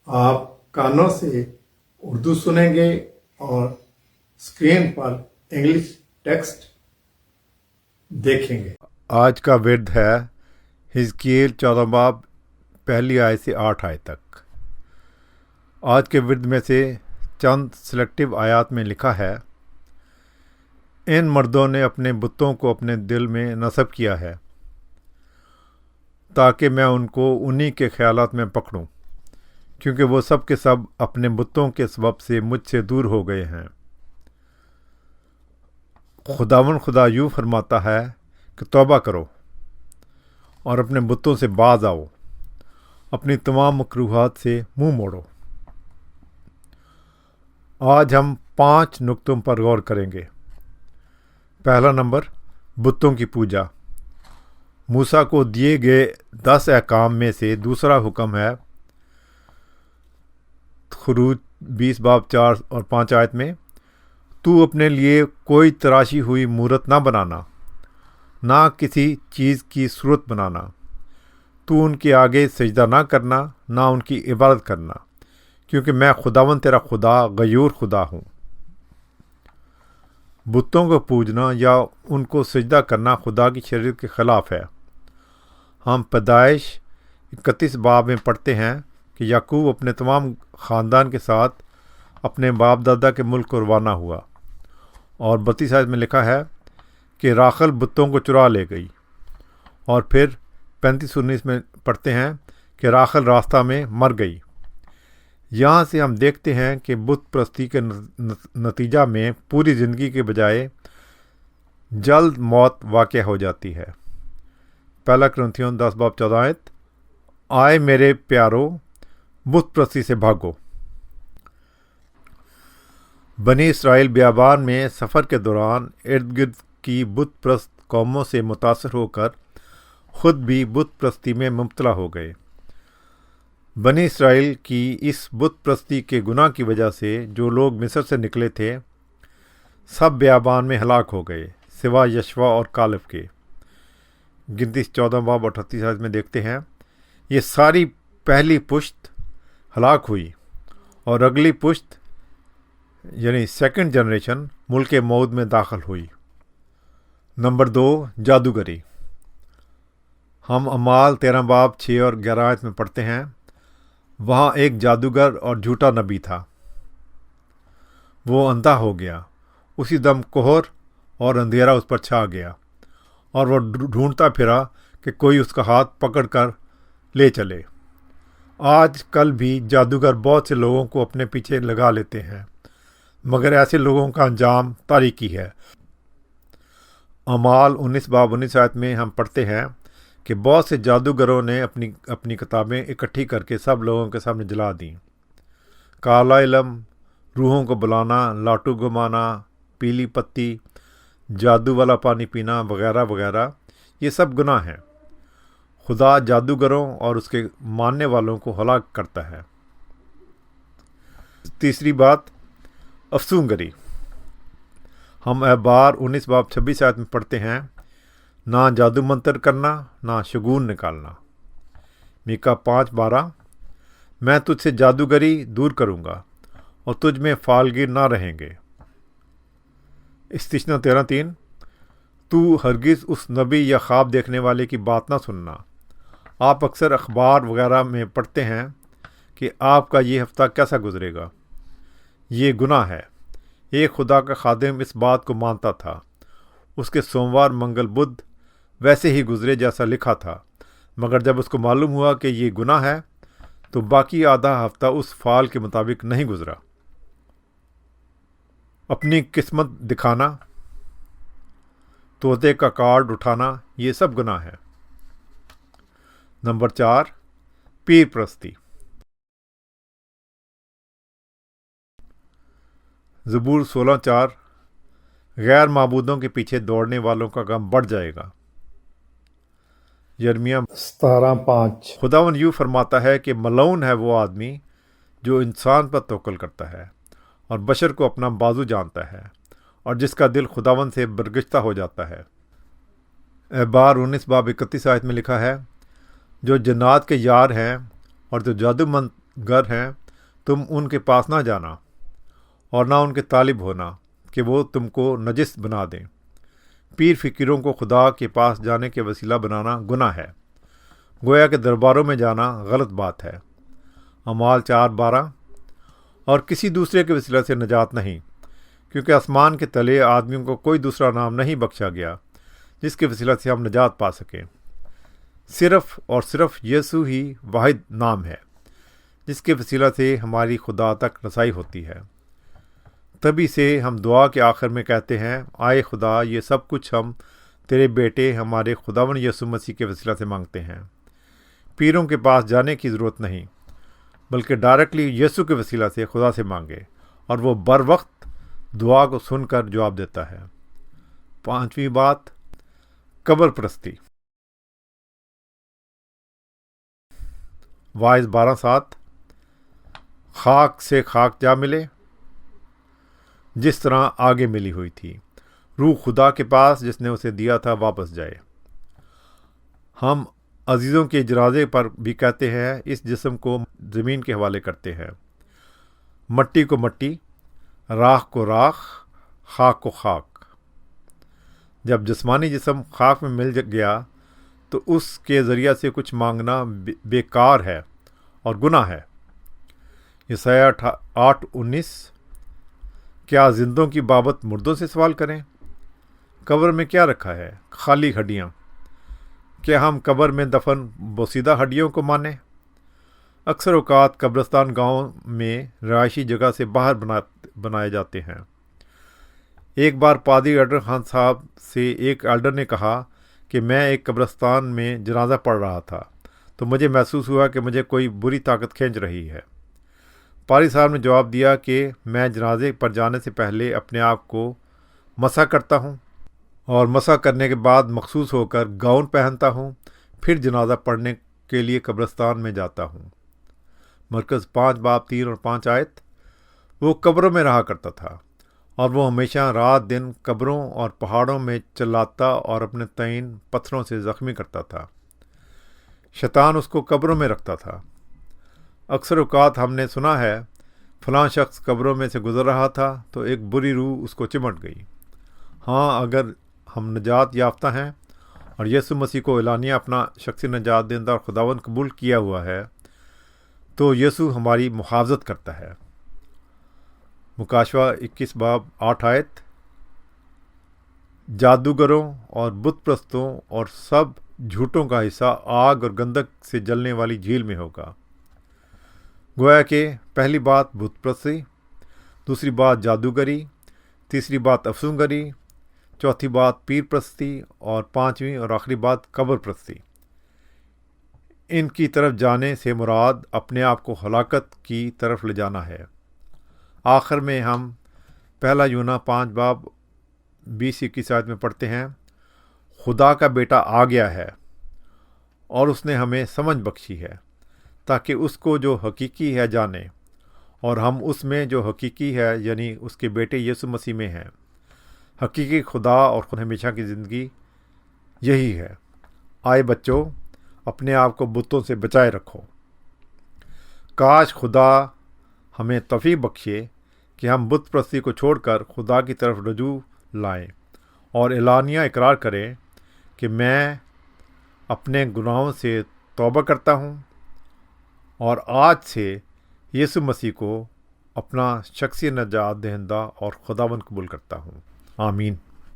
آپ کانوں سے اردو سنیں گے اور اسکرین پر انگلش ٹیکسٹ دیکھیں گے۔ آج کا ورد ہے حزقیل 14 باب پہلی آیت سے 8 آیت تک۔ آج کے ورد میں سے چند سلیکٹیو آیات میں لکھا ہے، ان مردوں نے اپنے بتوں کو اپنے دل میں نصب کیا ہے تاکہ میں ان کو انہی کے خیالات میں پکڑوں، کیونکہ وہ سب کے سب اپنے بتوں کے سبب سے مجھ سے دور ہو گئے ہیں۔ خداوند خدا یوں فرماتا ہے کہ توبہ کرو اور اپنے بتوں سے باز آؤ، اپنی تمام مکروہات سے منہ موڑو۔ آج ہم 5 نکتوں پر غور کریں گے۔ پہلا نمبر، بتوں کی پوجا۔ موسیٰ کو دیے گئے 10 احکام میں سے دوسرا حکم ہے خروج 20 باب 4 اور 5 آیت میں، تو اپنے لیے کوئی تراشی ہوئی مورت نہ بنانا، نہ کسی چیز کی صورت بنانا، تو ان کے آگے سجدہ نہ کرنا، نہ ان کی عبادت کرنا، کیونکہ میں خداوند تیرا خدا غیور خدا ہوں۔ بتوں کو پوجنا یا ان کو سجدہ کرنا خدا کی شریعت کے خلاف ہے۔ ہم پیدائش 31 باب میں پڑھتے ہیں کہ یعقوب اپنے تمام خاندان کے ساتھ اپنے باپ دادا کے ملک کو روانہ ہوا، اور 32 آیت میں لکھا ہے کہ راخل بتوں کو چرا لے گئی، اور پھر 35-19 میں پڑھتے ہیں کہ راخل راستہ میں مر گئی۔ یہاں سے ہم دیکھتے ہیں کہ بت پرستی کے نتیجہ میں پوری زندگی کے بجائے جلد موت واقع ہو جاتی ہے۔ پہلا کرنتھیون 10 باب 14 آیت، آئے میرے پیارو بت پرستی سے بھاگو۔ بنی اسرائیل بیابان میں سفر کے دوران ارد گرد کی بت پرست قوموں سے متاثر ہو کر خود بھی بت پرستی میں مبتلا ہو گئے۔ بنی اسرائیل کی اس بت پرستی کے گناہ کی وجہ سے جو لوگ مصر سے نکلے تھے سب بیابان میں ہلاک ہو گئے، سوا یشوا اور کالب کے۔ گنتی 14 باب 38 آیت میں دیکھتے ہیں، یہ ساری پہلی پشت ہلاک ہوئی اور اگلی پشت یعنی سیکنڈ جنریشن ملک موعود میں داخل ہوئی۔ نمبر 2، جادوگری۔ ہم اعمال 13 باب 6 اور 11 آیت میں پڑھتے ہیں، وہاں ایک جادوگر اور جھوٹا نبی تھا، وہ اندھا ہو گیا، اسی دم کوہر اور اندھیرا اس پر چھا گیا، اور وہ ڈھونڈتا پھرا کہ کوئی اس کا ہاتھ پکڑ کر لے چلے۔ آج کل بھی جادوگر بہت سے لوگوں کو اپنے پیچھے لگا لیتے ہیں، مگر ایسے لوگوں کا انجام تاریکی ہے۔ اعمال 19 باب 19 آیت میں ہم پڑھتے ہیں کہ بہت سے جادوگروں نے اپنی کتابیں اکٹھی کر کے سب لوگوں کے سامنے جلا دیں۔ کالا علم، روحوں کو بلانا، لاٹو گھمانا، پیلی پتی، جادو والا پانی پینا وغیرہ وغیرہ، یہ سب گناہ ہیں۔ خدا جادوگروں اور اس کے ماننے والوں کو ہلاک کرتا ہے۔ تیسری بات، افسون گری۔ ہم احبار 19 باب 26 آیت میں پڑھتے ہیں، نہ جادو منتر کرنا، نہ شگون نکالنا۔ میکا 5:12، میں تجھ سے جادوگری دور کروں گا اور تجھ میں فالگیر نہ رہیں گے۔ استثنا 13:3، تو ہرگز اس نبی یا خواب دیکھنے والے کی بات نہ سننا۔ آپ اکثر اخبار وغیرہ میں پڑھتے ہیں کہ آپ کا یہ ہفتہ کیسا گزرے گا۔ یہ گناہ ہے۔ ایک خدا کا خادم اس بات کو مانتا تھا، اس کے سوموار منگل بدھ ویسے ہی گزرے جیسا لکھا تھا، مگر جب اس کو معلوم ہوا کہ یہ گناہ ہے تو باقی آدھا ہفتہ اس فال کے مطابق نہیں گزرا۔ اپنی قسمت دکھانا، طوطے کا کارڈ اٹھانا، یہ سب گناہ ہے۔ نمبر 4، پیر پرستی۔ زبور 16:4، غیر معبودوں کے پیچھے دوڑنے والوں کا غم بڑھ جائے گا۔ یرمیہ 17:5، خداوند یوں فرماتا ہے کہ ملعون ہے وہ آدمی جو انسان پر توکل کرتا ہے اور بشر کو اپنا بازو جانتا ہے، اور جس کا دل خداوند سے برگشتہ ہو جاتا ہے۔ احبار 19 باب 31 آیت میں لکھا ہے، جو جنات کے یار ہیں اور جو گر ہیں تم ان کے پاس نہ جانا اور نہ ان کے طالب ہونا کہ وہ تم کو نجس بنا دیں۔ پیر فقیروں کو خدا کے پاس جانے کے وسیلہ بنانا گناہ ہے، گویا کہ درباروں میں جانا غلط بات ہے۔ اعمال 4:12۔ اور کسی دوسرے کے وسیلہ سے نجات نہیں، کیونکہ آسمان کے تلے آدمیوں کو کوئی دوسرا نام نہیں بخشا گیا جس کے وسیلہ سے ہم نجات پا سکیں۔ صرف اور صرف یسوع ہی واحد نام ہے جس کے وسیلہ سے ہماری خدا تک رسائی ہوتی ہے۔ تبھی سے ہم دعا کے آخر میں کہتے ہیں، آئے خدا، یہ سب کچھ ہم تیرے بیٹے ہمارے خداوند یسوع مسیح کے وسیلہ سے مانگتے ہیں۔ پیروں کے پاس جانے کی ضرورت نہیں، بلکہ ڈائریکٹلی یسوع کے وسیلہ سے خدا سے مانگے اور وہ بر وقت دعا کو سن کر جواب دیتا ہے۔ 5ویں بات، قبر پرستی۔ واعظ 12:7۔ خاک سے خاک جا ملے جس طرح آگے ملی ہوئی تھی، روح خدا کے پاس جس نے اسے دیا تھا واپس جائے۔ ہم عزیزوں کے جنازے پر بھی کہتے ہیں، اس جسم کو زمین کے حوالے کرتے ہیں، مٹی کو مٹی، راکھ کو راکھ، خاک کو خاک۔ جب جسمانی جسم خاک میں مل گیا تو اس کے ذریعہ سے کچھ مانگنا بیکار ہے اور گناہ ہے۔ یسایہ 8:19۔ کیا زندوں کی بابت مردوں سے سوال کریں؟ قبر میں کیا رکھا ہے؟ خالی ہڈیاں۔ کیا ہم قبر میں دفن بوسیدہ ہڈیوں کو مانیں؟ اکثر اوقات قبرستان گاؤں میں رہائشی جگہ سے باہر بنائے جاتے ہیں۔ ایک بار پادری ایڈر خان صاحب سے ایک ایلڈر نے کہا کہ میں ایک قبرستان میں جنازہ پڑھ رہا تھا تو مجھے محسوس ہوا کہ مجھے کوئی بری طاقت کھینچ رہی ہے۔ پادری صاحب نے جواب دیا کہ میں جنازے پر جانے سے پہلے اپنے آپ کو مسح کرتا ہوں اور مسح کرنے کے بعد مخصوص ہو کر گاؤن پہنتا ہوں، پھر جنازہ پڑھنے کے لیے قبرستان میں جاتا ہوں۔ مرکز 5:3 اور 5 آیت۔ وہ قبروں میں رہا کرتا تھا اور وہ ہمیشہ رات دن قبروں اور پہاڑوں میں چلاتا اور اپنے تعین پتھروں سے زخمی کرتا تھا۔ شیطان اس کو قبروں میں رکھتا تھا۔ اکثر اوقات ہم نے سنا ہے، فلاں شخص قبروں میں سے گزر رہا تھا تو ایک بری روح اس کو چمٹ گئی۔ ہاں، اگر ہم نجات یافتہ ہیں اور یسوع مسیح کو اعلانیہ اپنا شخصی نجات دہندہ اور خداوند قبول کیا ہوا ہے تو یسوع ہماری محافظت کرتا ہے۔ مکاشفہ 21:8 آیت۔ جادوگروں اور بت پرستوں اور سب جھوٹوں کا حصہ آگ اور گندک سے جلنے والی جھیل میں ہوگا۔ گویا کہ پہلی بات بت پرستی، دوسری بات جادوگری، تیسری بات افسونگری، چوتھی بات پیر پرستی اور 5ویں اور آخری بات قبر پرستی۔ ان کی طرف جانے سے مراد اپنے آپ کو ہلاکت کی طرف لے جانا ہے۔ آخر میں ہم 1 یوحنا 5:20-21 آیت میں پڑھتے ہیں، خدا کا بیٹا آ گیا ہے اور اس نے ہمیں سمجھ بخشی ہے تاکہ اس کو جو حقیقی ہے جانے، اور ہم اس میں جو حقیقی ہے یعنی اس کے بیٹے یسوع مسیح میں ہیں۔ حقیقی خدا اور ہمیشہ کی زندگی یہی ہے۔ آئے بچوں، اپنے آپ کو بتوں سے بچائے رکھو۔ کاش خدا ہمیں توفیق بخشے کہ ہم بت پرستی کو چھوڑ کر خدا کی طرف رجوع لائیں اور اعلانیہ اقرار کریں کہ میں اپنے گناہوں سے توبہ کرتا ہوں اور آج سے یسوع مسیح کو اپنا شخصی نجات دہندہ اور خداوند قبول کرتا ہوں۔ آمین۔